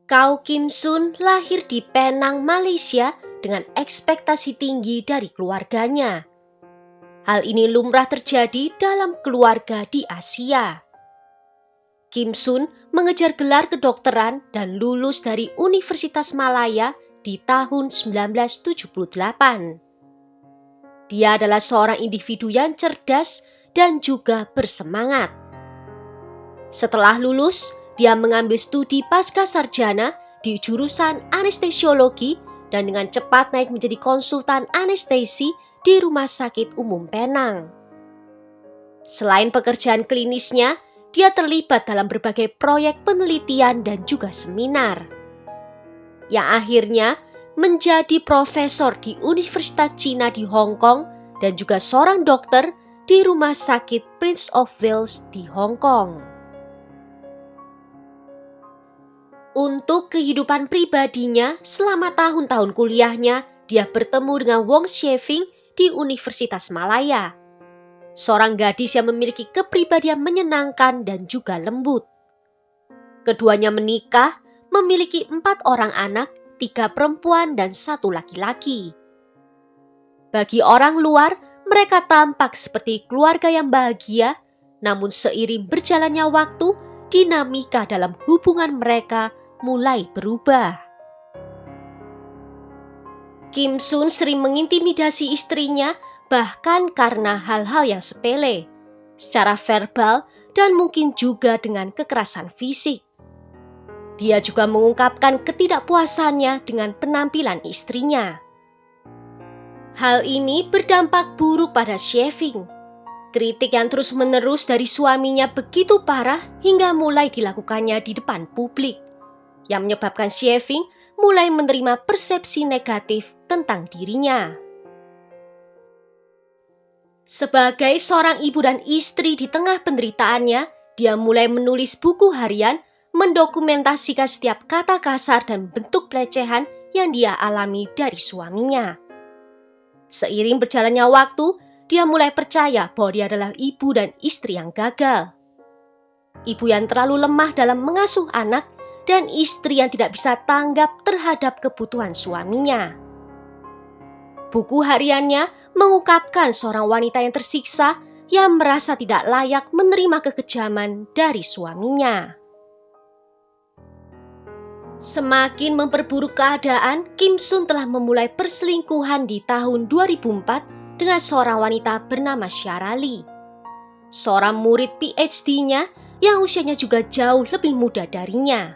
Kau Kim Sun lahir di Penang, Malaysia dengan ekspektasi tinggi dari keluarganya. Hal ini lumrah terjadi dalam keluarga di Asia. Kim Sun mengejar gelar kedokteran dan lulus dari Universitas Malaya di tahun 1978. Dia adalah seorang individu yang cerdas dan juga bersemangat. Setelah lulus, dia mengambil studi pasca sarjana di jurusan anestesiologi dan dengan cepat naik menjadi konsultan anestesi di Rumah Sakit Umum Penang. Selain pekerjaan klinisnya, dia terlibat dalam berbagai proyek penelitian dan juga seminar, yang akhirnya menjadi profesor di Universitas Cina di Hong Kong dan juga seorang dokter di Rumah Sakit Prince of Wales di Hong Kong. Untuk kehidupan pribadinya, selama tahun-tahun kuliahnya, dia bertemu dengan Wong Sheving di Universitas Malaya, seorang gadis yang memiliki kepribadian menyenangkan dan juga lembut. Keduanya menikah, memiliki 4 orang anak, 3 perempuan dan 1 laki-laki. Bagi orang luar, mereka tampak seperti keluarga yang bahagia, namun seiring berjalannya waktu, dinamika dalam hubungan mereka mulai berubah. Kim Sun sering mengintimidasi istrinya, bahkan karena hal-hal yang sepele, secara verbal dan mungkin juga dengan kekerasan fisik. Dia juga mengungkapkan ketidakpuasannya dengan penampilan istrinya. Hal ini berdampak buruk pada Sheving. Kritik yang terus-menerus dari suaminya begitu parah hingga mulai dilakukannya di depan publik, yang menyebabkan Sheving mulai menerima persepsi negatif tentang dirinya. Sebagai seorang ibu dan istri di tengah penderitaannya, dia mulai menulis buku harian, mendokumentasikan setiap kata kasar dan bentuk pelecehan yang dia alami dari suaminya. Seiring berjalannya waktu, dia mulai percaya bahwa dia adalah ibu dan istri yang gagal. Ibu yang terlalu lemah dalam mengasuh anak dan istri yang tidak bisa tanggap terhadap kebutuhan suaminya. Buku hariannya mengungkapkan seorang wanita yang tersiksa yang merasa tidak layak menerima kekejaman dari suaminya. Semakin memperburuk keadaan, Kim Sun telah memulai perselingkuhan di tahun 2004 dengan seorang wanita bernama Shara Lee, seorang murid PhD-nya yang usianya juga jauh lebih muda darinya.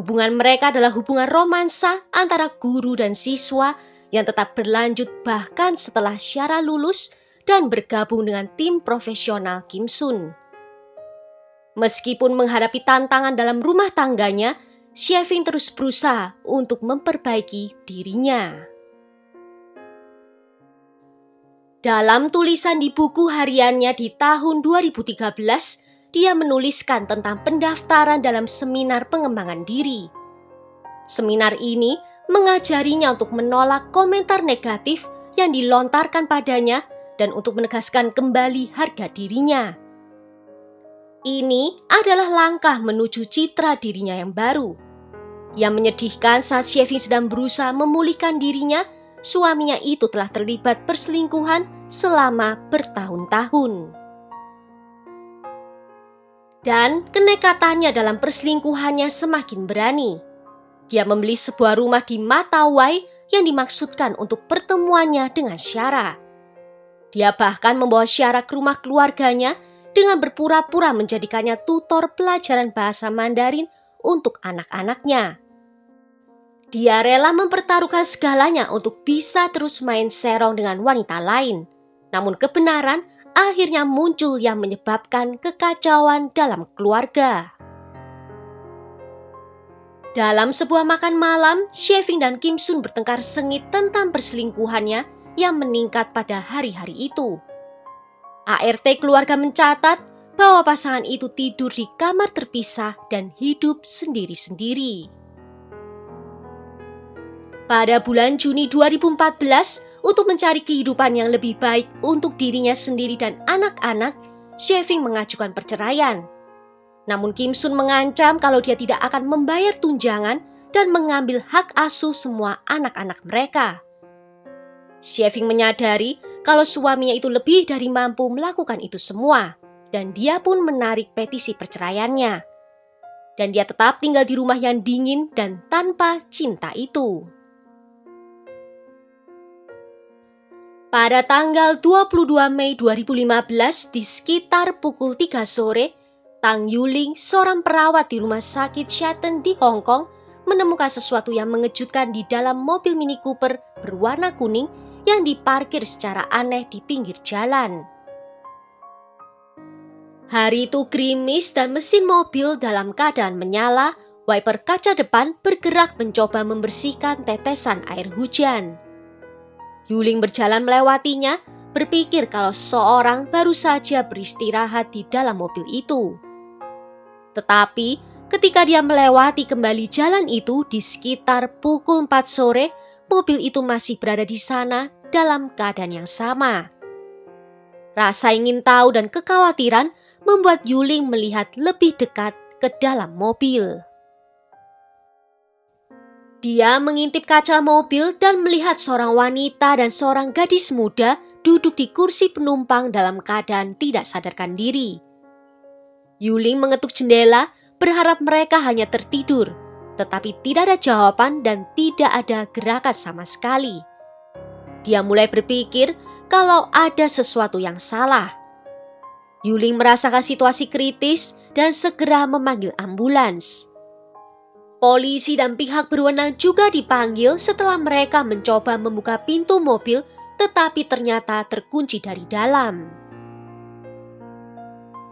Hubungan mereka adalah hubungan romansa antara guru dan siswa yang tetap berlanjut bahkan setelah Shara lulus dan bergabung dengan tim profesional Kim Sun. Meskipun menghadapi tantangan dalam rumah tangganya, Sheving terus berusaha untuk memperbaiki dirinya. Dalam tulisan di buku hariannya di tahun 2013, dia menuliskan tentang pendaftaran dalam seminar pengembangan diri. Seminar ini mengajarinya untuk menolak komentar negatif yang dilontarkan padanya dan untuk menegaskan kembali harga dirinya. Ini adalah langkah menuju citra dirinya yang baru. Yang menyedihkan saat Sheving sedang berusaha memulihkan dirinya, suaminya itu telah terlibat perselingkuhan selama bertahun-tahun. Dan kenekatannya dalam perselingkuhannya semakin berani. Dia membeli sebuah rumah di Matawai yang dimaksudkan untuk pertemuannya dengan Shara. Dia bahkan membawa Shara ke rumah keluarganya dengan berpura-pura menjadikannya tutor pelajaran bahasa Mandarin untuk anak-anaknya. Dia rela mempertaruhkan segalanya untuk bisa terus main serong dengan wanita lain. Namun kebenaran akhirnya muncul yang menyebabkan kekacauan dalam keluarga. Dalam sebuah makan malam, Sheving dan Kim Sun bertengkar sengit tentang perselingkuhannya yang meningkat pada hari-hari itu. ART keluarga mencatat bahwa pasangan itu tidur di kamar terpisah dan hidup sendiri-sendiri. Pada bulan Juni 2014, untuk mencari kehidupan yang lebih baik untuk dirinya sendiri dan anak-anak, Sheving mengajukan perceraian. Namun Kim Sun mengancam kalau dia tidak akan membayar tunjangan dan mengambil hak asuh semua anak-anak mereka. Sheving menyadari kalau suaminya itu lebih dari mampu melakukan itu semua, dan dia pun menarik petisi perceraiannya. Dan dia tetap tinggal di rumah yang dingin dan tanpa cinta itu. Pada tanggal 22 Mei 2015 di sekitar pukul 3 sore, Tang Yuling, seorang perawat di rumah sakit Shatton di Hong Kong, menemukan sesuatu yang mengejutkan di dalam mobil Mini Cooper berwarna kuning yang diparkir secara aneh di pinggir jalan. Hari itu gerimis dan mesin mobil dalam keadaan menyala, wiper kaca depan bergerak mencoba membersihkan tetesan air hujan. Yuling berjalan melewatinya, berpikir kalau seseorang baru saja beristirahat di dalam mobil itu. Tetapi ketika dia melewati kembali jalan itu di sekitar pukul 4 sore, mobil itu masih berada di sana dalam keadaan yang sama. Rasa ingin tahu dan kekhawatiran membuat Yuling melihat lebih dekat ke dalam mobil. Dia mengintip kaca mobil dan melihat seorang wanita dan seorang gadis muda duduk di kursi penumpang dalam keadaan tidak sadarkan diri. Yuling mengetuk jendela, berharap mereka hanya tertidur, tetapi tidak ada jawaban dan tidak ada gerakan sama sekali. Dia mulai berpikir kalau ada sesuatu yang salah. Yuling merasakan situasi kritis dan segera memanggil ambulans. Polisi dan pihak berwenang juga dipanggil setelah mereka mencoba membuka pintu mobil, tetapi ternyata terkunci dari dalam.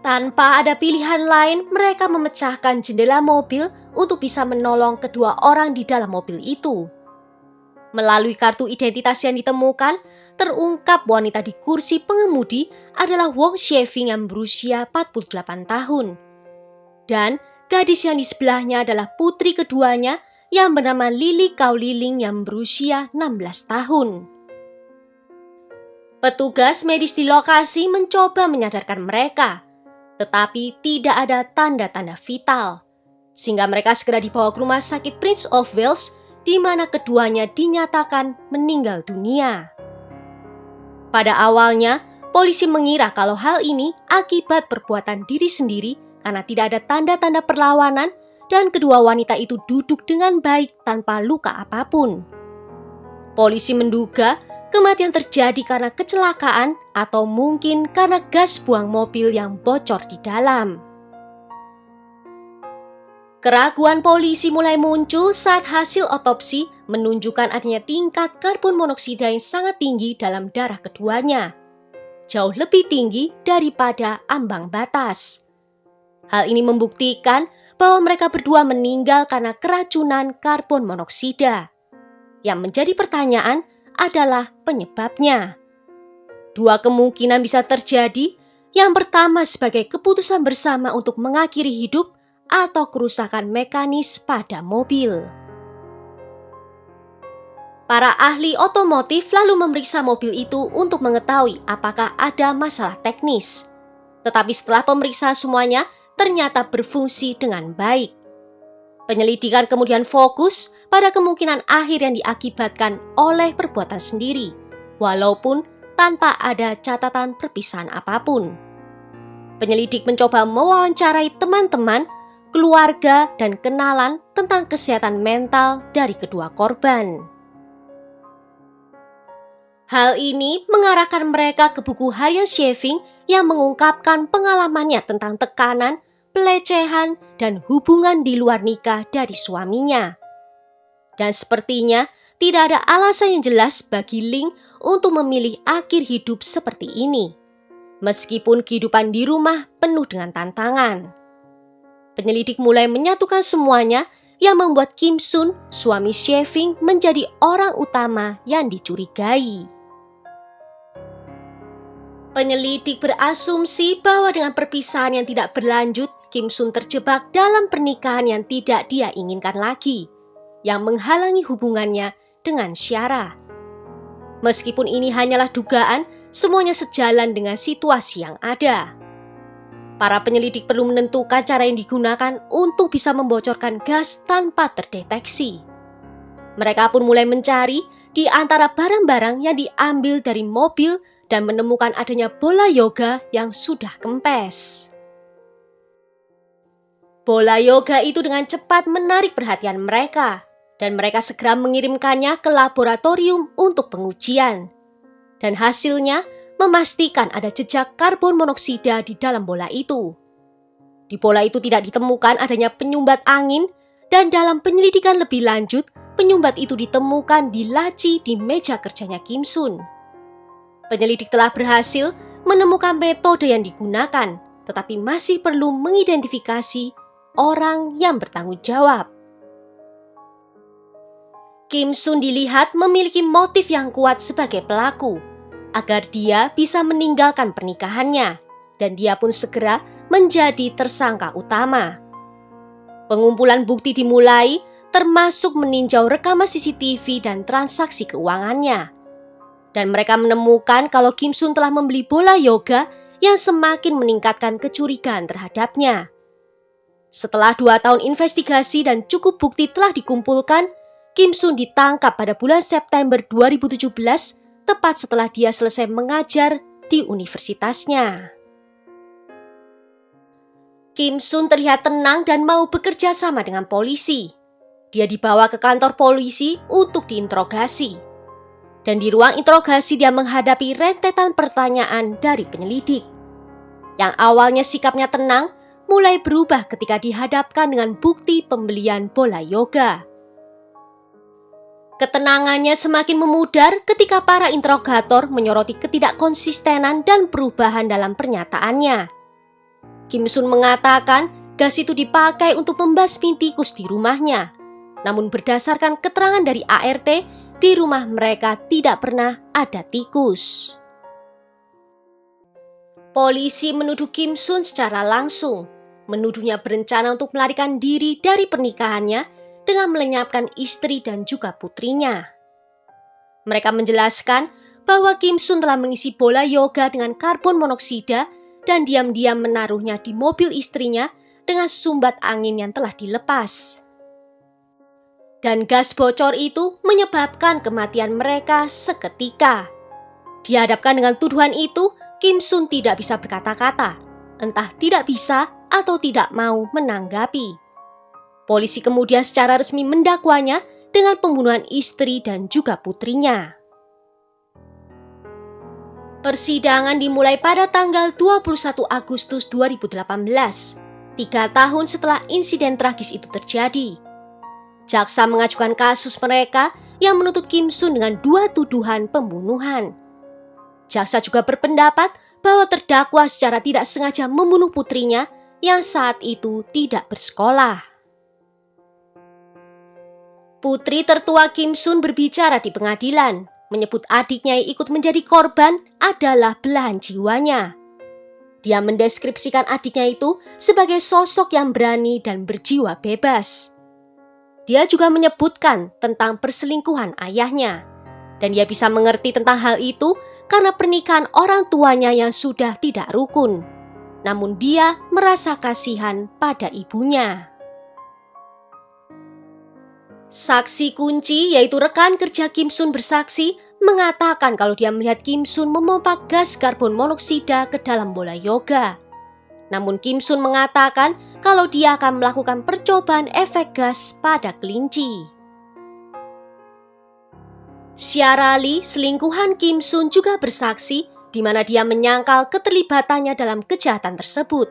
Tanpa ada pilihan lain, mereka memecahkan jendela mobil untuk bisa menolong kedua orang di dalam mobil itu. Melalui kartu identitas yang ditemukan, terungkap wanita di kursi pengemudi adalah Wong Sheving yang berusia 48 tahun. Dan gadis yang di sebelahnya adalah putri keduanya yang bernama Lily Kau Liling yang berusia 16 tahun. Petugas medis di lokasi mencoba menyadarkan mereka, tetapi tidak ada tanda-tanda vital, sehingga mereka segera dibawa ke rumah sakit Prince of Wales, di mana keduanya dinyatakan meninggal dunia. Pada awalnya, polisi mengira kalau hal ini akibat perbuatan diri sendiri karena tidak ada tanda-tanda perlawanan dan kedua wanita itu duduk dengan baik tanpa luka apapun. Polisi menduga kematian terjadi karena kecelakaan atau mungkin karena gas buang mobil yang bocor di dalam. Keraguan polisi mulai muncul saat hasil otopsi menunjukkan adanya tingkat karbon monoksida yang sangat tinggi dalam darah keduanya, jauh lebih tinggi daripada ambang batas. Hal ini membuktikan bahwa mereka berdua meninggal karena keracunan karbon monoksida. Yang menjadi pertanyaan adalah penyebabnya. Dua kemungkinan bisa terjadi. Yang pertama sebagai keputusan bersama untuk mengakhiri hidup atau kerusakan mekanis pada mobil. Para ahli otomotif lalu memeriksa mobil itu untuk mengetahui apakah ada masalah teknis. Tetapi setelah pemeriksaan semuanya ternyata berfungsi dengan baik. Penyelidikan kemudian fokus pada kemungkinan akhir yang diakibatkan oleh perbuatan sendiri, walaupun tanpa ada catatan perpisahan apapun. Penyelidik mencoba mewawancarai teman-teman, keluarga, dan kenalan tentang kesehatan mental dari kedua korban. Hal ini mengarahkan mereka ke buku harian Sheving yang mengungkapkan pengalamannya tentang tekanan, pelecehan, dan hubungan di luar nikah dari suaminya. Dan sepertinya tidak ada alasan yang jelas bagi Ling untuk memilih akhir hidup seperti ini, meskipun kehidupan di rumah penuh dengan tantangan. Penyelidik mulai menyatukan semuanya yang membuat Kim Sun, suami Sheving, menjadi orang utama yang dicurigai. Penyelidik berasumsi bahwa dengan perpisahan yang tidak berlanjut, Kim Sun terjebak dalam pernikahan yang tidak dia inginkan lagi, yang menghalangi hubungannya dengan Syara. Meskipun ini hanyalah dugaan, semuanya sejalan dengan situasi yang ada. Para penyelidik perlu menentukan cara yang digunakan untuk bisa membocorkan gas tanpa terdeteksi. Mereka pun mulai mencari di antara barang-barang yang diambil dari mobil dan menemukan adanya bola yoga yang sudah kempes. Bola yoga itu dengan cepat menarik perhatian mereka, dan mereka segera mengirimkannya ke laboratorium untuk pengujian. Dan hasilnya memastikan ada jejak karbon monoksida di dalam bola itu. Di bola itu tidak ditemukan adanya penyumbat angin, dan dalam penyelidikan lebih lanjut, penyumbat itu ditemukan di laci di meja kerjanya Kim Sun. Penyelidik telah berhasil menemukan metode yang digunakan, tetapi masih perlu mengidentifikasi orang yang bertanggung jawab. Kim Sun dilihat memiliki motif yang kuat sebagai pelaku, agar dia bisa meninggalkan pernikahannya, dan dia pun segera menjadi tersangka utama. Pengumpulan bukti dimulai, termasuk meninjau rekaman CCTV dan transaksi keuangannya. Dan mereka menemukan kalau Kim Sun telah membeli bola yoga yang semakin meningkatkan kecurigaan terhadapnya. Setelah 2 tahun investigasi dan cukup bukti telah dikumpulkan, Kim Sun ditangkap pada bulan September 2017, tepat setelah dia selesai mengajar di universitasnya. Kim Sun terlihat tenang dan mau bekerja sama dengan polisi. Dia dibawa ke kantor polisi untuk diinterogasi. Dan di ruang interogasi dia menghadapi rentetan pertanyaan dari penyelidik. Yang awalnya sikapnya tenang, mulai berubah ketika dihadapkan dengan bukti pembelian bola yoga. Ketenangannya semakin memudar ketika para interogator menyoroti ketidakkonsistenan dan perubahan dalam pernyataannya. Kim Sun mengatakan gas itu dipakai untuk membasmi tikus di rumahnya. Namun berdasarkan keterangan dari ART, di rumah mereka tidak pernah ada tikus. Polisi menuduh Kim Sun secara langsung, menuduhnya berencana untuk melarikan diri dari pernikahannya dengan melenyapkan istri dan juga putrinya. Mereka menjelaskan bahwa Kim Sun telah mengisi bola yoga dengan karbon monoksida dan diam-diam menaruhnya di mobil istrinya dengan sumbat angin yang telah dilepas. Dan gas bocor itu menyebabkan kematian mereka seketika. Dihadapkan dengan tuduhan itu, Kim Sun tidak bisa berkata-kata, entah tidak bisa atau tidak mau menanggapi. Polisi kemudian secara resmi mendakwanya dengan pembunuhan istri dan juga putrinya. Persidangan dimulai pada tanggal 21 Agustus 2018, 3 tahun setelah insiden tragis itu terjadi. Jaksa mengajukan kasus mereka yang menuntut Kim Sun dengan 2 tuduhan pembunuhan. Jaksa juga berpendapat bahwa terdakwa secara tidak sengaja membunuh putrinya yang saat itu tidak bersekolah. Putri tertua Kim Sun berbicara di pengadilan, menyebut adiknya yang ikut menjadi korban adalah belahan jiwanya. Dia mendeskripsikan adiknya itu sebagai sosok yang berani dan berjiwa bebas. Dia juga menyebutkan tentang perselingkuhan ayahnya, dan dia bisa mengerti tentang hal itu karena pernikahan orang tuanya yang sudah tidak rukun. Namun dia merasa kasihan pada ibunya. Saksi kunci yaitu rekan kerja Kim Sun bersaksi mengatakan kalau dia melihat Kim Sun memompa gas karbon monoksida ke dalam bola yoga. Namun Kim Sun mengatakan kalau dia akan melakukan percobaan efek gas pada kelinci. Syarali, selingkuhan Kim Sun juga bersaksi di mana dia menyangkal keterlibatannya dalam kejahatan tersebut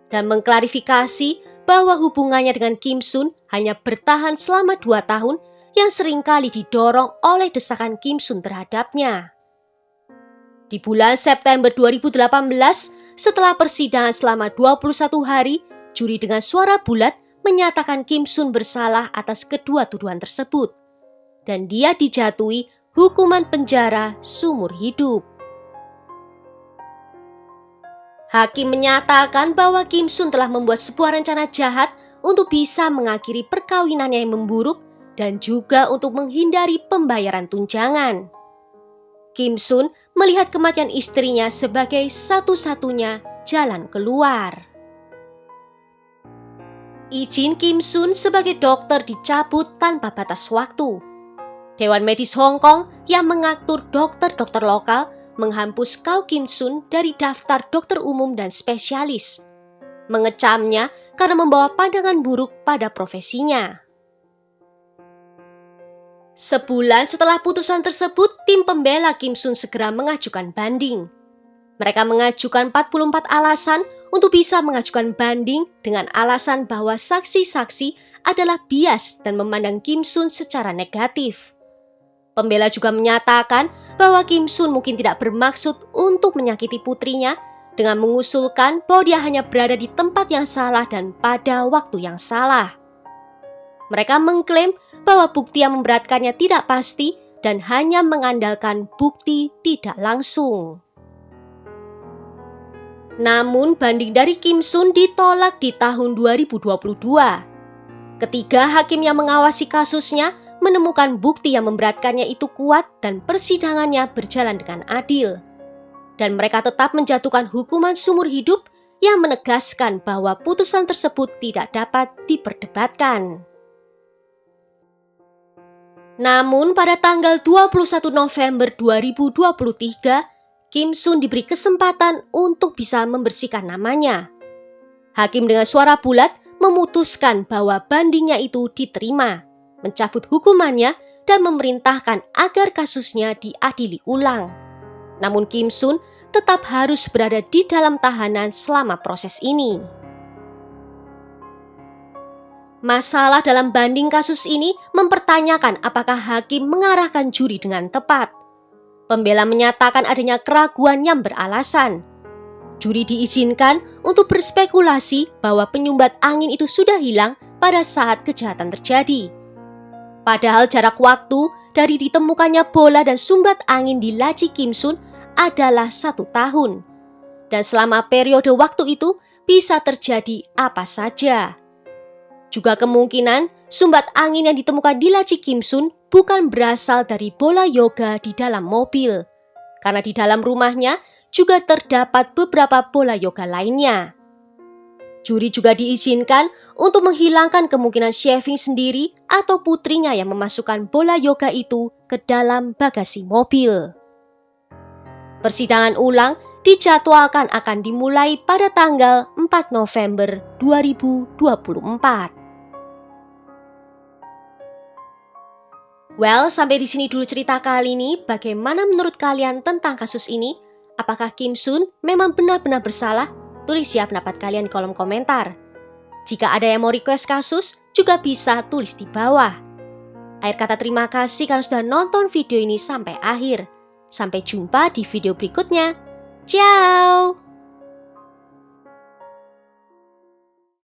dan mengklarifikasi bahwa hubungannya dengan Kim Sun hanya bertahan selama 2 tahun yang seringkali didorong oleh desakan Kim Sun terhadapnya. Di bulan September 2018, setelah persidangan selama 21 hari, juri dengan suara bulat menyatakan Kim Sun bersalah atas kedua tuduhan tersebut. Dan dia dijatuhi hukuman penjara seumur hidup. Hakim menyatakan bahwa Kim Sun telah membuat sebuah rencana jahat untuk bisa mengakhiri perkawinannya yang memburuk dan juga untuk menghindari pembayaran tunjangan. Kim Sun melihat kematian istrinya sebagai satu-satunya jalan keluar. Izin Kim Sun sebagai dokter dicabut tanpa batas waktu. Dewan Medis Hong Kong yang mengatur dokter-dokter lokal menghapus Kau Kim Sun dari daftar dokter umum dan spesialis, mengecamnya karena membawa pandangan buruk pada profesinya. Sebulan setelah putusan tersebut, tim pembela Kim Sun segera mengajukan banding. Mereka mengajukan 44 alasan untuk bisa mengajukan banding dengan alasan bahwa saksi-saksi adalah bias dan memandang Kim Sun secara negatif. Pembela juga menyatakan bahwa Kim Sun mungkin tidak bermaksud untuk menyakiti putrinya dengan mengusulkan bahwa dia hanya berada di tempat yang salah dan pada waktu yang salah. Mereka mengklaim bahwa bukti yang memberatkannya tidak pasti dan hanya mengandalkan bukti tidak langsung. Namun banding dari Kim Sun ditolak di tahun 2022. Ketiga hakim yang mengawasi kasusnya menemukan bukti yang memberatkannya itu kuat dan persidangannya berjalan dengan adil. Dan mereka tetap menjatuhkan hukuman seumur hidup yang menegaskan bahwa putusan tersebut tidak dapat diperdebatkan. Namun pada tanggal 21 November 2023, Kim Sun diberi kesempatan untuk bisa membersihkan namanya. Hakim dengan suara bulat memutuskan bahwa bandingnya itu diterima, mencabut hukumannya dan memerintahkan agar kasusnya diadili ulang. Namun Kim Sun tetap harus berada di dalam tahanan selama proses ini. Masalah dalam banding kasus ini mempertanyakan apakah hakim mengarahkan juri dengan tepat. Pembela menyatakan adanya keraguan yang beralasan. Juri diizinkan untuk berspekulasi bahwa penyumbat angin itu sudah hilang pada saat kejahatan terjadi. Padahal jarak waktu dari ditemukannya bola dan sumbat angin di laci Kim Sun adalah 1 tahun. Dan selama periode waktu itu bisa terjadi apa saja. Juga kemungkinan sumbat angin yang ditemukan di laci Kim Sun bukan berasal dari bola yoga di dalam mobil, karena di dalam rumahnya juga terdapat beberapa bola yoga lainnya. Juri juga diizinkan untuk menghilangkan kemungkinan Sheving sendiri atau putrinya yang memasukkan bola yoga itu ke dalam bagasi mobil. Persidangan ulang dijadwalkan akan dimulai pada tanggal 4 November 2024. Well, sampai di sini dulu cerita kali ini. Bagaimana menurut kalian tentang kasus ini? Apakah Kim Sun memang benar-benar bersalah? Tulis ya pendapat kalian di kolom komentar. Jika ada yang mau request kasus, juga bisa tulis di bawah. Akhir kata terima kasih karena sudah nonton video ini sampai akhir. Sampai jumpa di video berikutnya. Ciao!